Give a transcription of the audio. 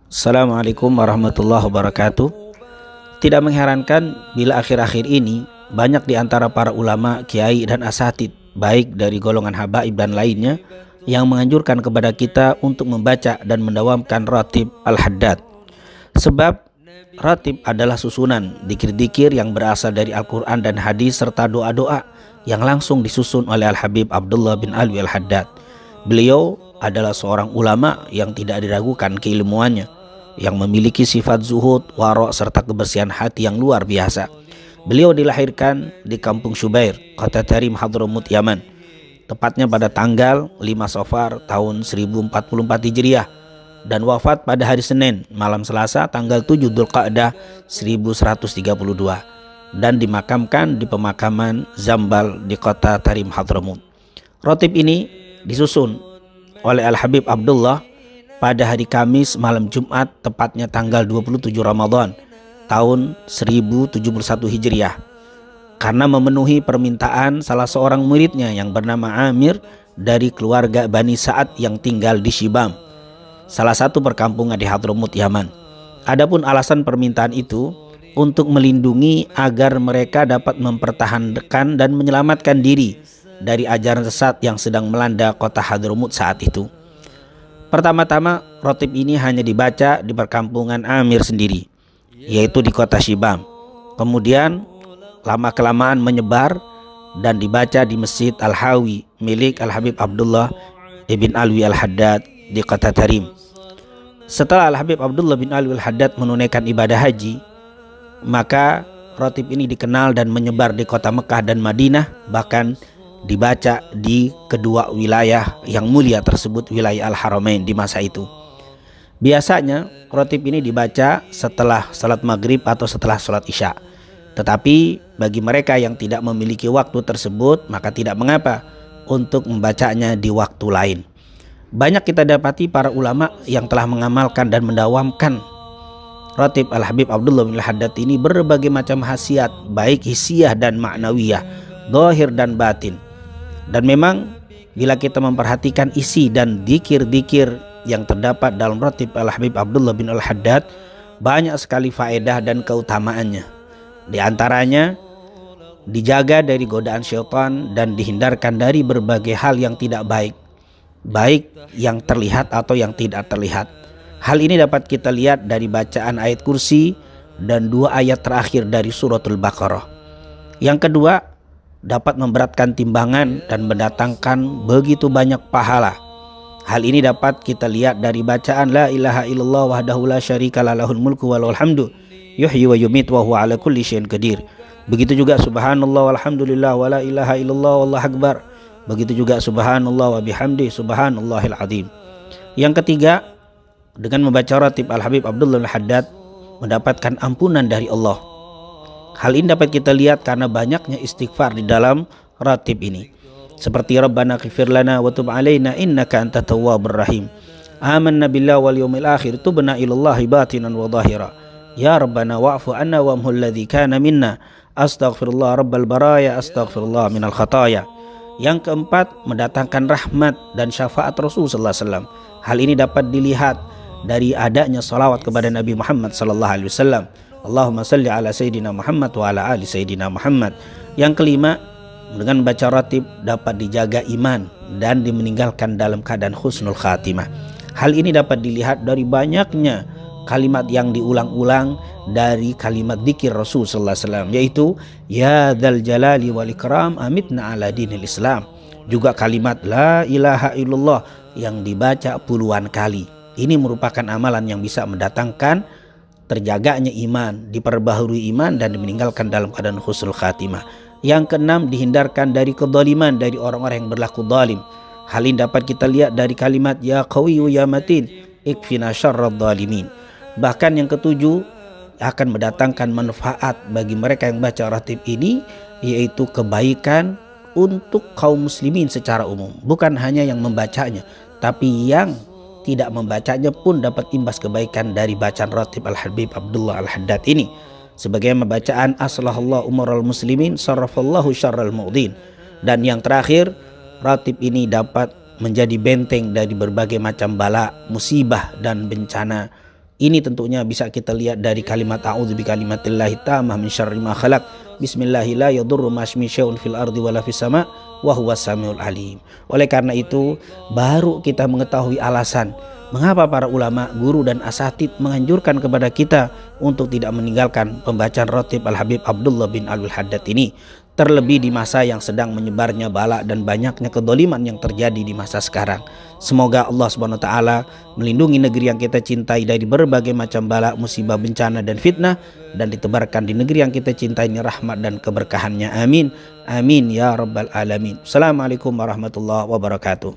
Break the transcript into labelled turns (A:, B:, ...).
A: Assalamualaikum warahmatullahi wabarakatuh. Tidak mengherankan bila akhir-akhir ini banyak di antara para ulama, kiai dan asatid, baik dari golongan habaib dan lainnya, yang menganjurkan kepada kita untuk membaca dan mendawamkan ratib al-haddad. Sebab ratib adalah susunan dikir-dikir yang berasal dari Al-Quran dan hadis serta doa-doa yang langsung disusun oleh Al-Habib Abdullah bin Alwi al-Haddad. Beliau adalah seorang ulama yang tidak diragukan keilmuannya, yang memiliki sifat zuhud, wara' serta kebersihan hati yang luar biasa. Beliau dilahirkan di kampung Syubair, kota Tarim, Hadramut, Yaman, tepatnya pada tanggal 5 Safar tahun 1044 Hijriah, dan wafat pada hari Senin malam Selasa tanggal 7 Dzulqa'dah 1132, dan dimakamkan di pemakaman Zambal di kota Tarim, Hadramut. Ratib ini disusun oleh Al-Habib Abdullah pada hari Kamis malam Jumat, tepatnya tanggal 27 Ramadan tahun 1071 Hijriah, karena memenuhi permintaan salah seorang muridnya yang bernama Amir dari keluarga Bani Sa'ad yang tinggal di Shibam, salah satu perkampungan di Hadramut, Yaman. Adapun alasan permintaan itu untuk melindungi agar mereka dapat mempertahankan dan menyelamatkan diri dari ajaran sesat yang sedang melanda kota Hadramut saat itu. Pertama-tama, ratib ini hanya dibaca di perkampungan Amir sendiri, yaitu di kota Shibam. Kemudian lama-kelamaan menyebar dan dibaca di Masjid Al-Hawi milik Al-Habib Abdullah ibn Alwi al-Haddad di kota Tarim. Setelah Al-Habib Abdullah bin Alwi al-Haddad menunaikan ibadah haji, maka ratib ini dikenal dan menyebar di kota Mekah dan Madinah, bahkan dibaca di kedua wilayah yang mulia tersebut, wilayah Al-Haramain di masa itu. Biasanya ratib ini dibaca setelah salat maghrib atau setelah salat isya. Tetapi bagi mereka yang tidak memiliki waktu tersebut, maka tidak mengapa untuk membacanya di waktu lain. Banyak kita dapati para ulama yang telah mengamalkan dan mendawamkan ratib Al-Habib Abdullah bin Al-Haddad ini berbagai macam khasiat, baik hissiyah dan ma'nawiyah, zahir dan batin. Dan memang bila kita memperhatikan isi dan dikir-dikir yang terdapat dalam ratib Al-Habib Abdullah bin Al-Haddad, banyak sekali faedah dan keutamaannya. Di antaranya dijaga dari godaan syaitan dan dihindarkan dari berbagai hal yang tidak baik, baik yang terlihat atau yang tidak terlihat. Hal ini dapat kita lihat dari bacaan ayat kursi dan 2 ayat terakhir dari suratul Baqarah. Yang kedua, dapat memberatkan timbangan dan mendatangkan begitu banyak pahala. Hal ini dapat kita lihat dari bacaan la ilaha illallah wahdahu la syarika lahul mulku wa lahul hamdu yuhyi wa yumit wa huwa ala kulli syai'in qadir. Begitu juga subhanallah walhamdulillah wa la ilaha illallah wallahu akbar. Begitu juga subhanallah wa bihamdi subhanallahil azim. Yang ketiga, dengan membaca ratib Al-Habib Abdullah al-Haddad mendapatkan ampunan dari Allah. Hal ini dapat kita lihat karena banyaknya istighfar di dalam ratib ini. Seperti Rabbana ghfir lana wa tub alaina innaka antat tawwabur rahim. Amanna billahi wal yawmil akhir tubna ilallahi batinan wa zahira. Ya Rabbana wa'fu anna wa amhul ladzi kana minna. Astaghfirullah rabbal baraya astaghfirullah minal khataya. Yang keempat, mendatangkan rahmat dan syafaat Rasul sallallahu alaihi wasallam. Hal ini dapat dilihat dari adanya salawat kepada Nabi Muhammad sallallahu alaihi wasallam. Allahumma salli ala Sayyidina Muhammad wa ala ali Sayyidina Muhammad. Yang kelima, dengan membaca ratib dapat dijaga iman dan dimeninggalkan dalam keadaan husnul khatimah. Hal ini dapat dilihat dari banyaknya kalimat yang diulang-ulang dari kalimat dzikir Rasul sallallahu alaihi wasallam, yaitu ya dzal jalali wal ikram amitna ala dinil Islam. Juga kalimat la ilaha illallah yang dibaca puluhan kali. Ini merupakan amalan yang bisa mendatangkan terjaganya iman, diperbaharui iman dan dimeninggalkan dalam keadaan husnul khatimah. Yang keenam, dihindarkan dari kezaliman dari orang-orang yang berlaku zalim. Hal ini dapat kita lihat dari kalimat ya qawiyyu ya matin ikfina syarradz zalimin. Bahkan yang ketujuh, akan mendatangkan manfaat bagi mereka yang baca ratib ini, yaitu kebaikan untuk kaum muslimin secara umum. Bukan hanya yang membacanya, tapi yang tidak membacanya pun dapat imbas kebaikan dari bacaan ratib Al-Habib Abdullah al-Haddad ini. Sebagaimana bacaan aslahallahu umaral muslimin sarrafallahu syarral mu'din. Dan yang terakhir, ratib ini dapat menjadi benteng dari berbagai macam bala, musibah dan bencana Ini tentunya bisa kita lihat dari kalimat a'udzu bikalimatillahi tammah min syarri ma khalaq. Bismillahi la yadurru ma'asmi syai'un fil ardi wala fis sama' wa huwas samiul alim. Oleh karena itu, baru kita mengetahui alasan mengapa para ulama, guru dan asatid menganjurkan kepada kita untuk tidak meninggalkan pembacaan rotib Al-Habib Abdullah bin Alwi Haddad ini. Terlebih di masa yang sedang menyebarnya bala dan banyaknya kedoliman yang terjadi di masa sekarang. Semoga Allah Subhanahu wa taala melindungi negeri yang kita cintai dari berbagai macam bala, musibah, bencana dan fitnah, dan ditebarkan di negeri yang kita cintai ini rahmat dan keberkahannya. Amin. Amin ya rabbal alamin. Assalamualaikum warahmatullahi wabarakatuh.